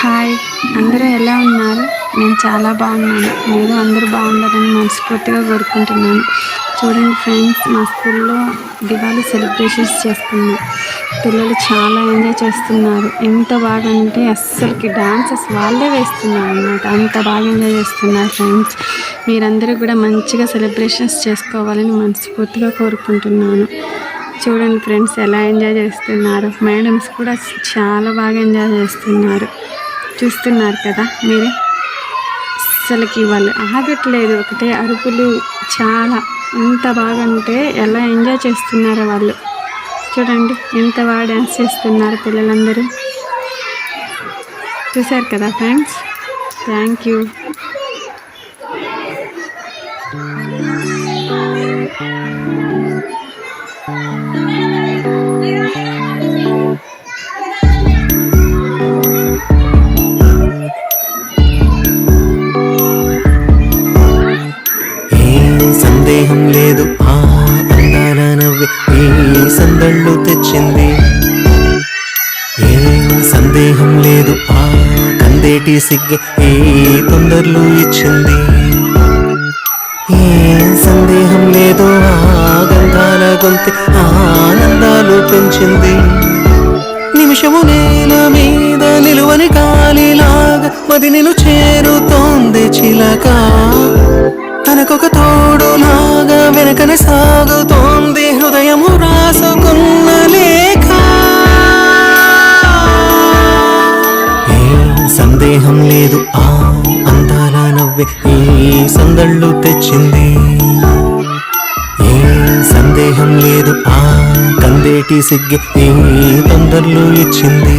Hi, అందరూ ఎలా ఉన్నారు? నేను చాలా బాగున్నాను. మీరు అందరూ బాగుండాలని మనస్ఫూర్తిగా కోరుకుంటున్నాను. చూడండి ఫ్రెండ్స్, మా స్కూల్లో దివాళీ సెలబ్రేషన్స్ చేస్తున్నాం. పిల్లలు చాలా ఎంజాయ్ చేస్తున్నారు. ఎంత బాగా అంటే అస్సలకి డాన్సెస్ వాళ్ళే వేస్తున్నారు అన్నమాట. అంత బాగా ఎంజాయ్ చేస్తున్నారు ఫ్రెండ్స్. మీరందరూ కూడా మంచిగా సెలబ్రేషన్స్ చేసుకోవాలని మనస్ఫూర్తిగా కోరుకుంటున్నాను. చూడండి ఫ్రెండ్స్, ఎలా ఎంజాయ్ చేస్తున్నారు. మేడమ్స్ కూడా చాలా బాగా ఎంజాయ్ చేస్తున్నారు. చూస్తున్నారు కదా మీరే. అసలుకి వాళ్ళు ఆగట్లేదు, ఒకటే అరుపులు. చాలా ఎంత బాగా అంటే ఎలా ఎంజాయ్ చేస్తున్నారో వాళ్ళు. చూడండి ఎంత బాగా డ్యాన్స్ చేస్తున్నారు పిల్లలందరూ. చూశారు కదా ఫ్రెండ్స్. Thank you. సందేహం లేదు, ఆ అందాల నవ్వే ఈ సందళ్ళు తెచ్చింది. ఏం సందేహం లేదు, ఆ కందేటి సిగ్గే ఈ తొందరలు ఇచ్చింది. ఏం సందేహం లేదు, ఆ గంధాల గొంతె ఆనందాలు పెంచింది. నిమిషము నేల మీద నిలువని గాలిలాగా మది నిన్ను చేరుతోంది చిలక. తనకొక తోడులాగా వెనకనే సాగుతోంది హృదయము రాసుకున్న లేఖ. ఏం సందేహం లేదు, ఆ అందాల నవ్వే ఈ సందళ్ళు తెచ్చింది. ఏం సందేహం లేదు, ఆ కందేటి సిగ్గే ఈ తొందరలు ఇచ్చింది.